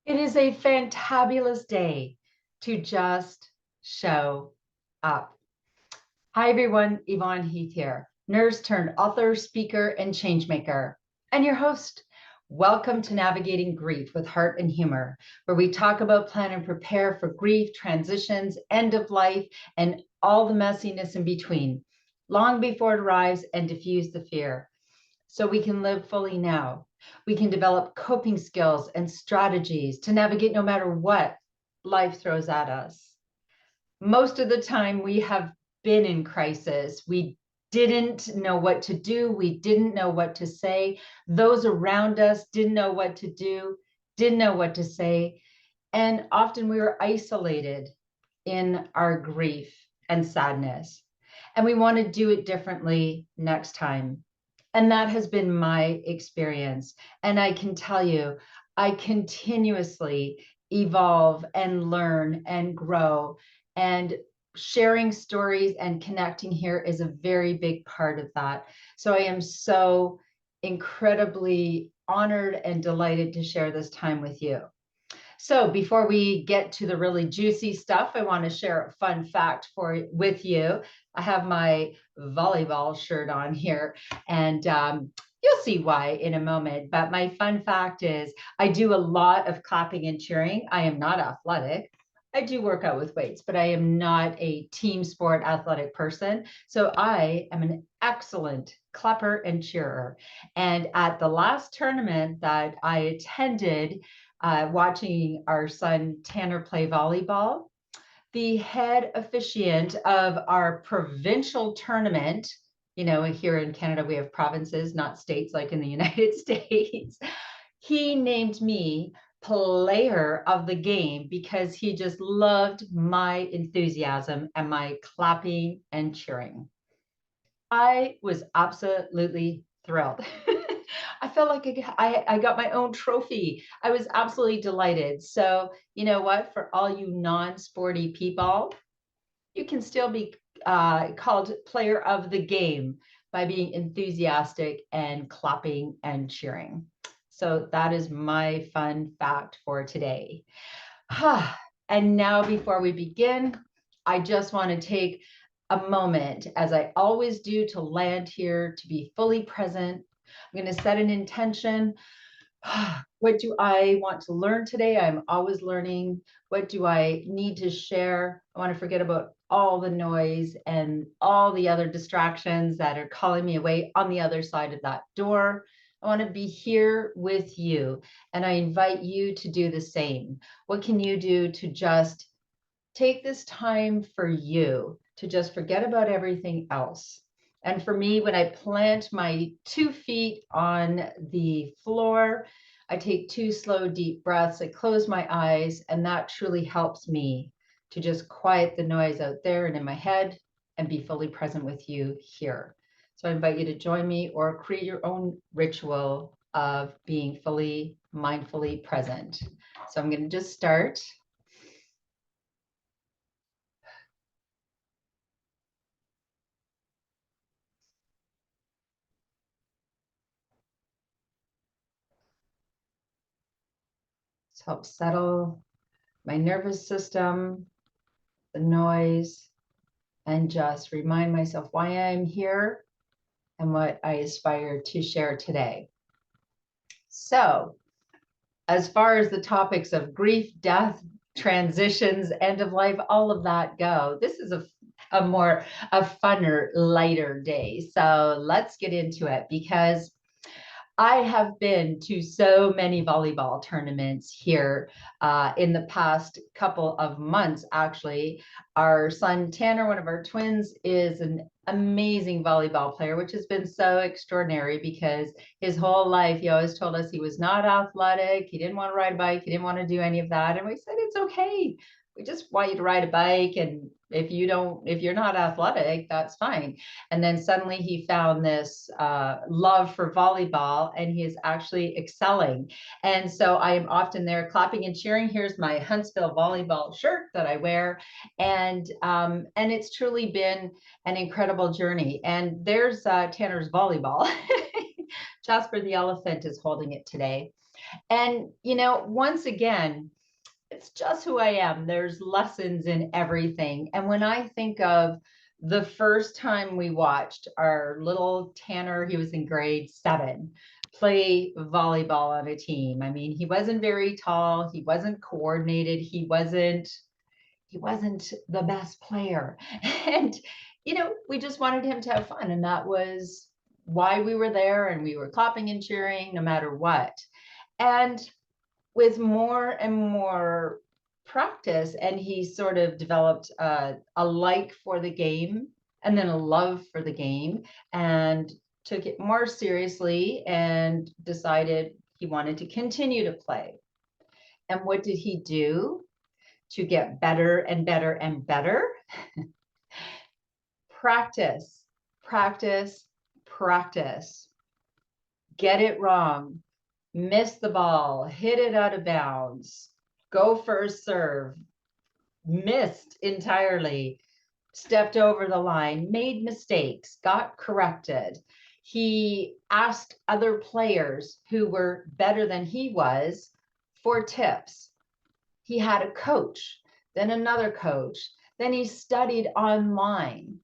It is a fantabulous day to just show up. Hi, everyone. Yvonne Heath here, nurse turned author, speaker, and changemaker, and your host. Welcome to Navigating Grief with Heart and Humor, where we talk about, plan, and prepare for grief, transitions, end of life, and all the messiness in between, long before it arrives, and diffuse the fear so we can live fully now. We can develop coping skills and strategies to navigate no matter what life throws at us. Most of the time, we have been in crisis. We didn't know what to do. We didn't know what to say. Those around us didn't know what to do, didn't know what to say. And often we were isolated in our grief and sadness. And we want to do it differently next time. And that has been my experience. And I can tell you, I continuously evolve and learn and grow. And sharing stories and connecting here is a very big part of that. So I am so incredibly honored and delighted to share this time with you. So before we get to the really juicy stuff, I want to share a fun fact with you. I have my volleyball shirt on here, and you'll see why in a moment. But my fun fact is I do a lot of clapping and cheering. I am not athletic. I do work out with weights, but I am not a team sport athletic person. So I am an excellent clapper and cheerer. And at the last tournament that I attended, watching our son Tanner play volleyball, the head officiant of our provincial tournament, you know, here in Canada, we have provinces, not states like in the United States. He named me player of the game because he just loved my enthusiasm and my clapping and cheering. I was absolutely thrilled. I felt like I got my own trophy. I was absolutely delighted. So, you know what? For all you non-sporty people, you can still be called player of the game by being enthusiastic and clapping and cheering. So that is my fun fact for today. And now, before we begin, I just want to take a moment, as I always do, to land here, to be fully present. I'm going to set an intention. What do I want to learn today? I'm always learning. What do I need to share? I want to forget about all the noise and all the other distractions that are calling me away on the other side of that door. I want to be here with you, and I invite you to do the same. What can you do to just take this time for you, to just forget about everything else? And for me, when I plant my 2 feet on the floor, I take 2 slow, deep breaths. I close my eyes, and that truly helps me to just quiet the noise out there and in my head and be fully present with you here. So I invite you to join me or create your own ritual of being fully mindfully present. So I'm going to just start. To help settle my nervous system, the noise, and just remind myself why I'm here and what I aspire to share today. So, as far as the topics of grief, death, transitions, end of life, all of that go, this is a funner, lighter day. So let's get into it, because I have been to so many volleyball tournaments here in the past couple of months, actually. Our son Tanner, one of our twins, is an amazing volleyball player, which has been so extraordinary because his whole life he always told us he was not athletic. He didn't want to ride a bike. He didn't want to do any of that. And we said, it's okay. We just want you to ride a bike. And if you're not athletic, that's fine. And then suddenly he found this love for volleyball, and he is actually excelling. And so I am often there clapping and cheering. Here's my Huntsville volleyball shirt that I wear. And it's truly been an incredible journey. And there's Tanner's volleyball. Jasper the elephant is holding it today. And, once again, it's just who I am. There's lessons in everything. And when I think of the first time we watched our little Tanner, he was in grade 7, play volleyball on a team. I mean, he wasn't very tall, he wasn't coordinated, he wasn't the best player. And, we just wanted him to have fun. And that was why we were there, and we were clapping and cheering no matter what. And with more and more practice, and he sort of developed a like for the game and then a love for the game, and took it more seriously and decided he wanted to continue to play. And what did he do to get better and better and better? Practice, practice, practice. Get it wrong, miss the ball, hit it out of bounds, go for a serve, missed entirely, stepped over the line, made mistakes, got corrected. He asked other players who were better than he was for tips. He had a coach, then another coach, then he studied online.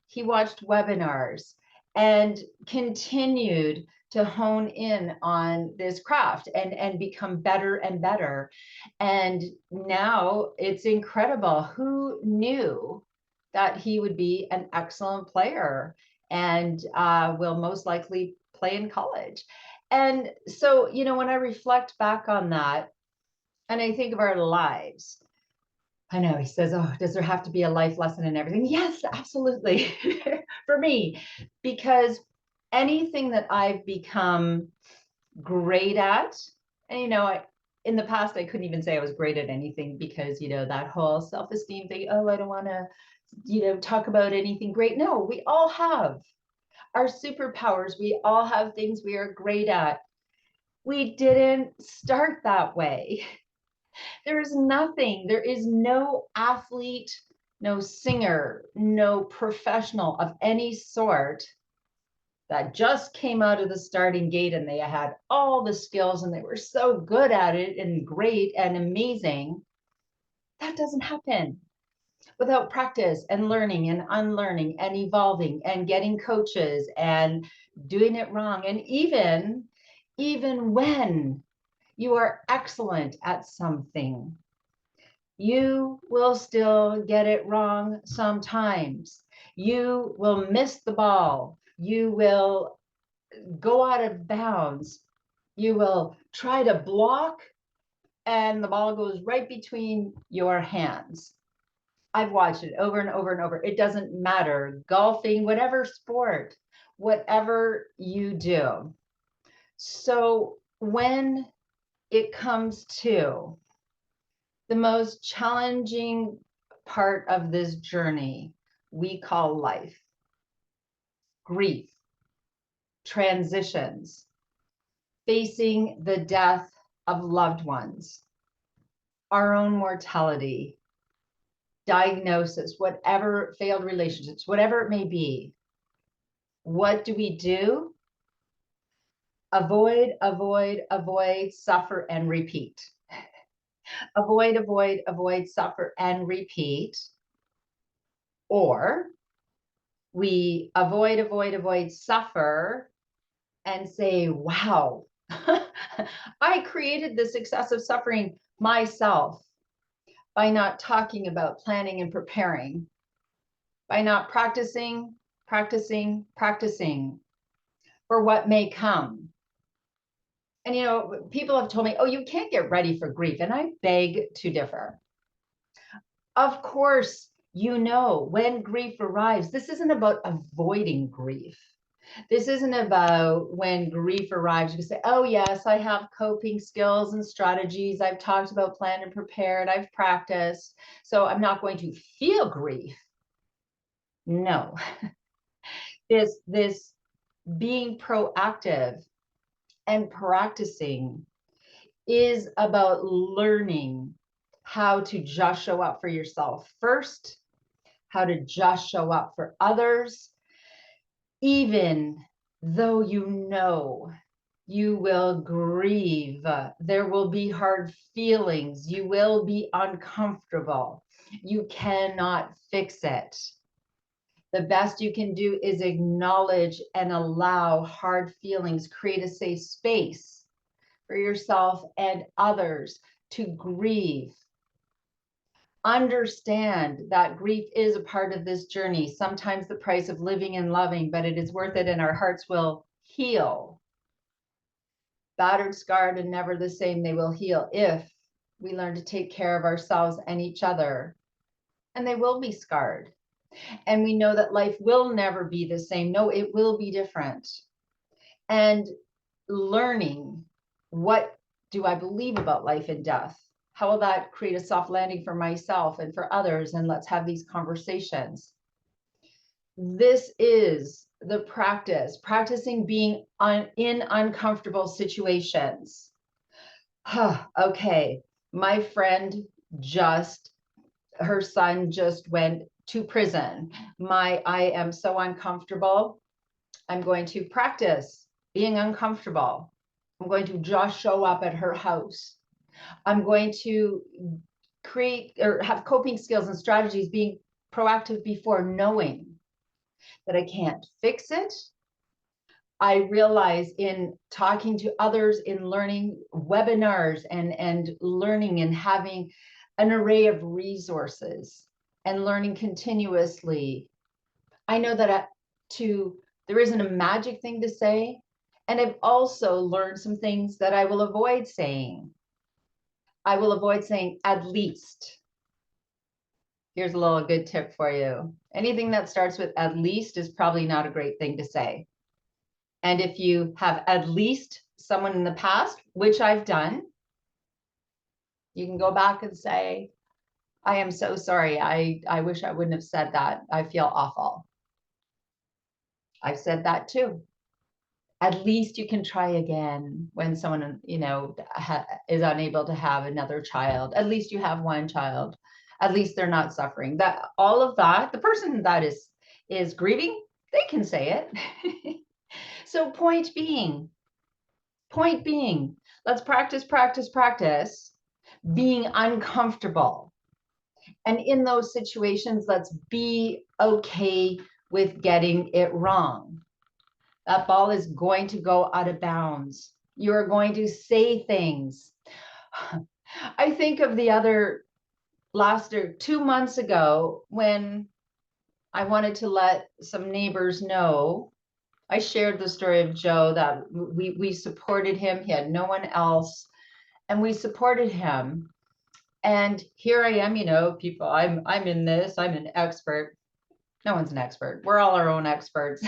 He watched webinars and continued to hone in on this craft and become better and better. And now it's incredible. Who knew that he would be an excellent player and will most likely play in college? And so, when I reflect back on that, and I think of our lives, I know he says, oh, does there have to be a life lesson and everything? Yes, absolutely. For me, because anything that I've become great at, and in the past, I couldn't even say I was great at anything because, that whole self-esteem thing, oh, I don't want to, talk about anything great. No, we all have our superpowers. We all have things we are great at. We didn't start that way. There is no athlete, no singer, no professional of any sort that just came out of the starting gate and they had all the skills and they were so good at it and great and amazing. That doesn't happen without practice and learning and unlearning and evolving and getting coaches and doing it wrong. And even when you are excellent at something, you will still get it wrong sometimes. You will miss the ball. You will go out of bounds. You will try to block and the ball goes right between your hands. I've watched it over and over and over. It doesn't matter. Golfing, whatever sport, whatever you do. So when it comes to the most challenging part of this journey we call life, grief, transitions, facing the death of loved ones, our own mortality, diagnosis, whatever, failed relationships, whatever it may be. What do? Avoid, avoid, avoid, suffer, and repeat. Avoid, avoid, avoid, suffer, and repeat. Or we avoid, avoid, avoid, suffer, and say, wow, I created this excessive suffering myself by not talking about planning and preparing, by not practicing for what may come. And people have told me, oh, you can't get ready for grief. And I beg to differ. Of course, when grief arrives, this isn't about avoiding grief. This isn't about when grief arrives, you say, oh, yes, I have coping skills and strategies. I've talked about planned and prepared. I've practiced. So I'm not going to feel grief. No. This being proactive and practicing is about learning how to just show up for yourself first, how to just show up for others, even though You will grieve. There will be hard feelings. You will be uncomfortable. You cannot fix it. The best you can do is acknowledge and allow hard feelings, create a safe space for yourself and others to grieve. Understand that grief is a part of this journey, sometimes the price of living and loving, but it is worth it, and our hearts will heal. Battered, scarred, and never the same, they will heal if we learn to take care of ourselves and each other. And they will be scarred. And we know that life will never be the same. No, it will be different. And learning, what do I believe about life and death? How will that create a soft landing for myself and for others? And let's have these conversations. This is the practice, practicing being in uncomfortable situations. Okay, my friend her son just went to prison. I am so uncomfortable. I'm going to practice being uncomfortable. I'm going to just show up at her house. I'm going to create or have coping skills and strategies, being proactive before, knowing that I can't fix it. I realize in talking to others, in learning webinars and learning and having an array of resources and learning continuously, I know that there isn't a magic thing to say. And I've also learned some things that I will avoid saying. I will avoid saying at least. Here's a little good tip for you. Anything that starts with at least is probably not a great thing to say. And if you have at least someone in the past, which I've done, you can go back and say, I am so sorry. I wish I wouldn't have said that. I feel awful. I've said that too. At least you can try again when someone, is unable to have another child. At least you have one child. At least they're not suffering. That all of that, the person that is grieving, they can say it. So point being, let's practice being uncomfortable. And in those situations, let's be okay with getting it wrong. That ball is going to go out of bounds. You're going to say things. I think of last 2 months ago when I wanted to let some neighbors know. I shared the story of Joe, that we supported him. He had no one else, and we supported him. And here I am, people, I'm in this, I'm an expert. No one's an expert. We're all our own experts.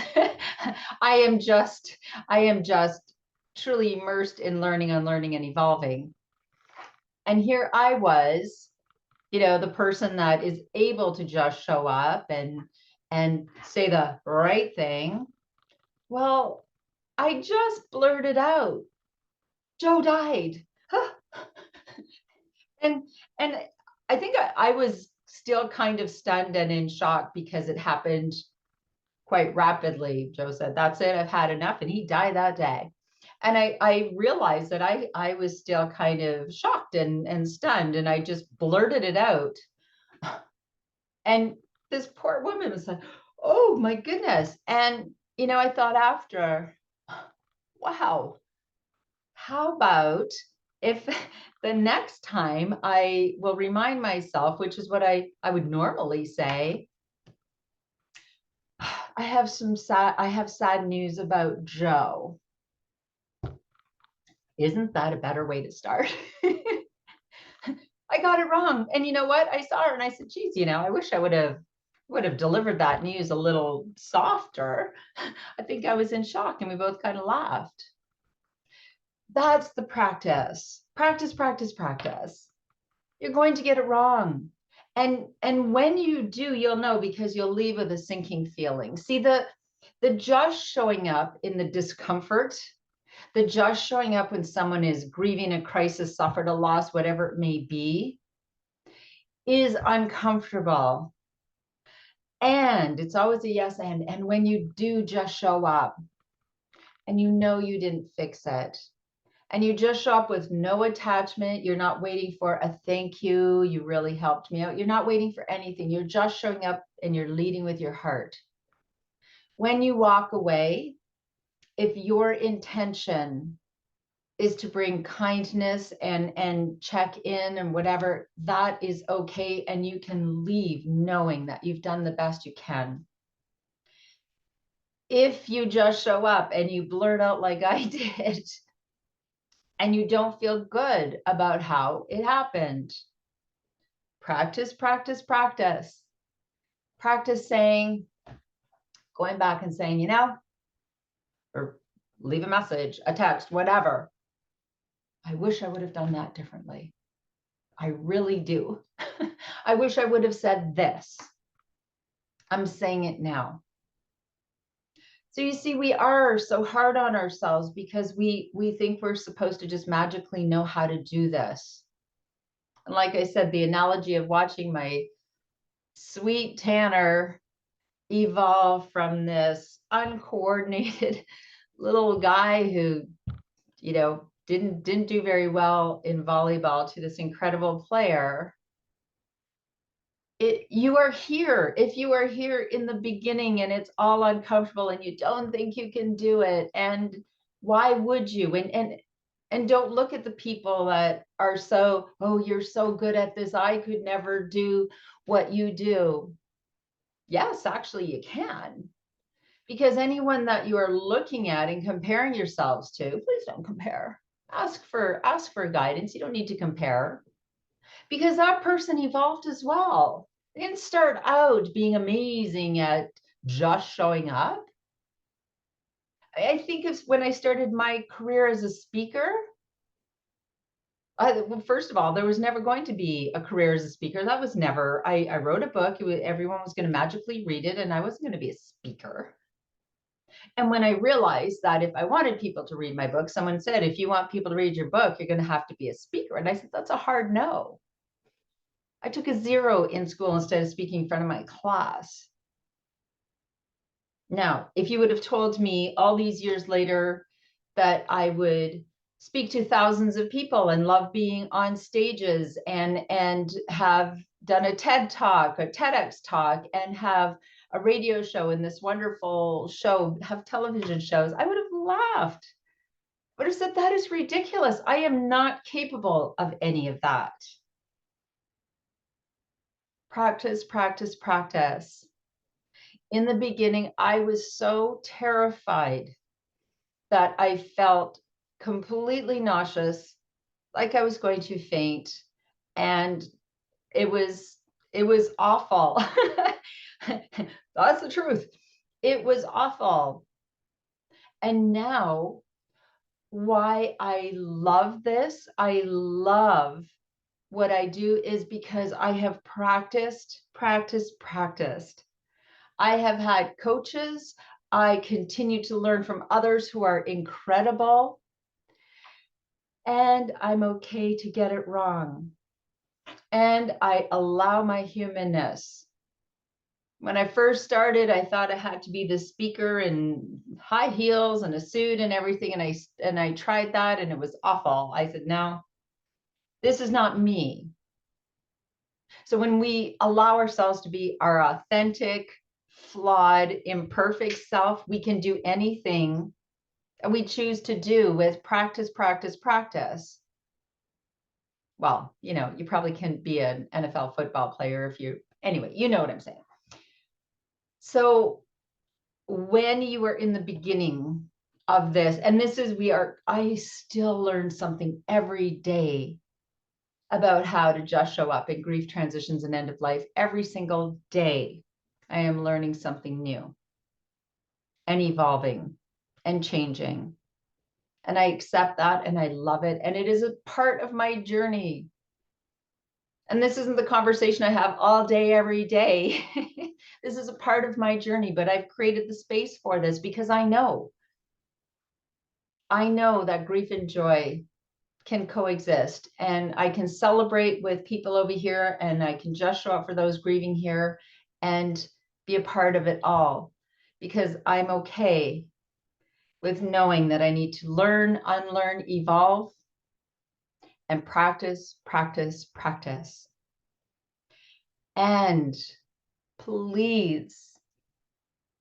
I am just truly immersed in learning, unlearning, and evolving. And here I was, the person that is able to just show up and say the right thing. Well, I just blurted out, Joe died. and I think I was still kind of stunned and in shock because it happened quite rapidly. Joe said, that's it, I've had enough. And he died that day. And I realized that I was still kind of shocked and stunned. And I just blurted it out. And this poor woman was like, oh my goodness. And, I thought after, wow, how about if the next time I will remind myself, which is what I would normally say, I have sad news about Joe. Isn't that a better way to start? I got it wrong. And you know what? I saw her and I said, geez, I wish I would have delivered that news a little softer. I think I was in shock and we both kind of laughed. That's the practice. Practice. You're going to get it wrong. And when you do, you'll know, because you'll leave with a sinking feeling. See, the just showing up in the discomfort, the just showing up when someone is grieving a crisis, suffered a loss, whatever it may be, is uncomfortable. And it's always a yes and when you do just show up, and you know you didn't fix it. And you just show up with no attachment. You're not waiting for a thank you. You really helped me out. You're not waiting for anything. You're just showing up and you're leading with your heart. When you walk away, if your intention is to bring kindness and check in and whatever, that is okay. And you can leave knowing that you've done the best you can. If you just show up and you blurt out like I did, and you don't feel good about how it happened, practice, practice, practice. Practice saying, going back and saying, you know, or leave a message, a text, whatever. I wish I would have done that differently. I really do. I wish I would have said this. I'm saying it now. So you see, we are so hard on ourselves because we think we're supposed to just magically know how to do this. And like I said, the analogy of watching my sweet Tanner evolve from this uncoordinated little guy who, you know, didn't do very well in volleyball to this incredible player. You are here. If you are here in the beginning and it's all uncomfortable and you don't think you can do it, and why would you? And don't look at the people that are so, oh, you're so good at this, I could never do what you do. Yes, actually you can. Because anyone that you are looking at and comparing yourselves to, please don't compare. Ask for guidance. You don't need to compare, because that person evolved as well. They didn't start out being amazing at just showing up. I think it's when I started my career as a speaker. Well, first of all, there was never going to be a career as a speaker. That was never. I wrote a book. Everyone was going to magically read it, and I wasn't going to be a speaker. And when I realized that if I wanted people to read my book, someone said, if you want people to read your book, you're going to have to be a speaker. And I said, that's a hard no. I took a 0 in school instead of speaking in front of my class. Now, if you would have told me all these years later that I would speak to thousands of people and love being on stages and have done a TED talk, a TEDx talk, and have a radio show in this wonderful show, have television shows, I would have laughed. I would have said, that is ridiculous. I am not capable of any of that. Practice, practice, practice. In the beginning, I was so terrified that I felt completely nauseous, like I was going to faint. And it was awful. That's the truth. It was awful. And now, why I love this, I love what I do, is because I have practiced, practiced, practiced. I have had coaches. I continue to learn from others who are incredible. And I'm okay to get it wrong. And I allow my humanness. When I first started, I thought I had to be the speaker in high heels and a suit and everything. And I tried that and it was awful. I said, no, this is not me. So when we allow ourselves to be our authentic, flawed, imperfect self, we can do anything that we choose to do with practice, practice, practice. Well, you know, you probably can be an NFL football player if you, anyway, you know what I'm saying. So when you are in the beginning of this, and this is, I still learn something every day about how to just show up in grief, transitions, and end of life. Every single day, I am learning something new and evolving and changing. And I accept that and I love it. And it is a part of my journey. And this isn't the conversation I have all day, every day. This is a part of my journey, but I've created the space for this because I know that grief and joy can coexist, and I can celebrate with people over here, and I can just show up for those grieving here and be a part of it all, because I'm okay with knowing that I need to learn, unlearn, evolve, and practice, practice, practice. And please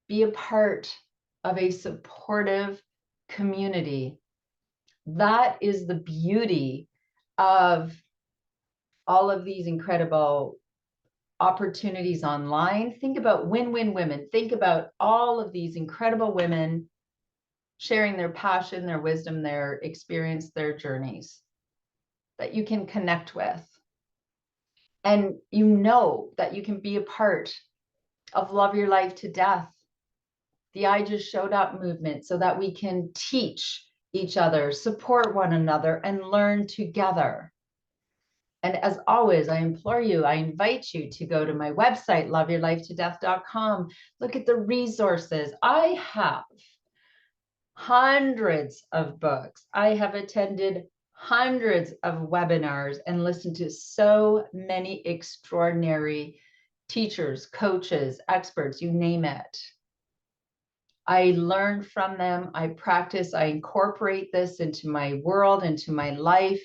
be a part of a supportive community. That is the beauty of all of these incredible opportunities online. Think about win-win women. Think about all of these incredible women sharing their passion, their wisdom, their experience, their journeys that you can connect with. And you know that you can be a part of Love Your Life to Death, the I Just Showed Up movement, so that we can teach each other, support one another, and learn together. And as always, I implore you, I invite you to go to my website, loveyourlifetodeath.com. Look at the resources. I have hundreds of books. I have attended hundreds of webinars and listened to so many extraordinary teachers, coaches, experts, you name it. I learn from them. I practice. I incorporate this into my world, into my life.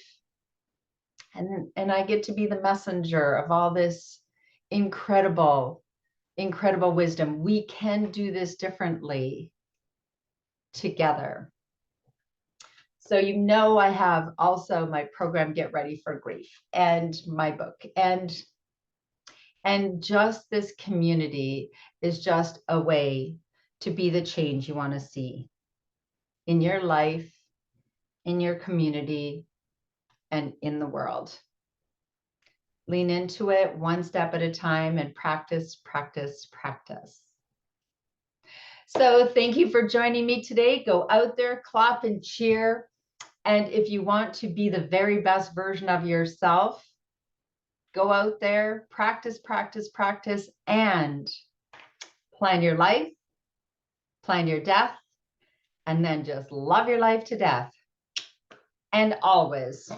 And I get to be the messenger of all this incredible, incredible wisdom. We can do this differently together. So you know I have also my program, Get Ready for Grief, and my book. And just this community is just a way to be the change you want to see in your life, in your community, and in the world. Lean into it one step at a time and practice, practice, practice. So thank you for joining me today. Go out there, clap and cheer. And if you want to be the very best version of yourself, go out there, practice, practice, practice, and plan your life, plan your death, and then just love your life to death. And always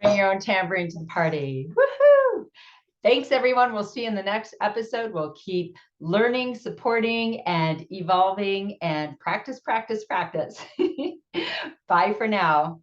bring your own tambourine to the party. Woohoo! Thanks, everyone. We'll see you in the next episode. We'll keep learning, supporting, and evolving, and practice, practice, practice. Bye for now.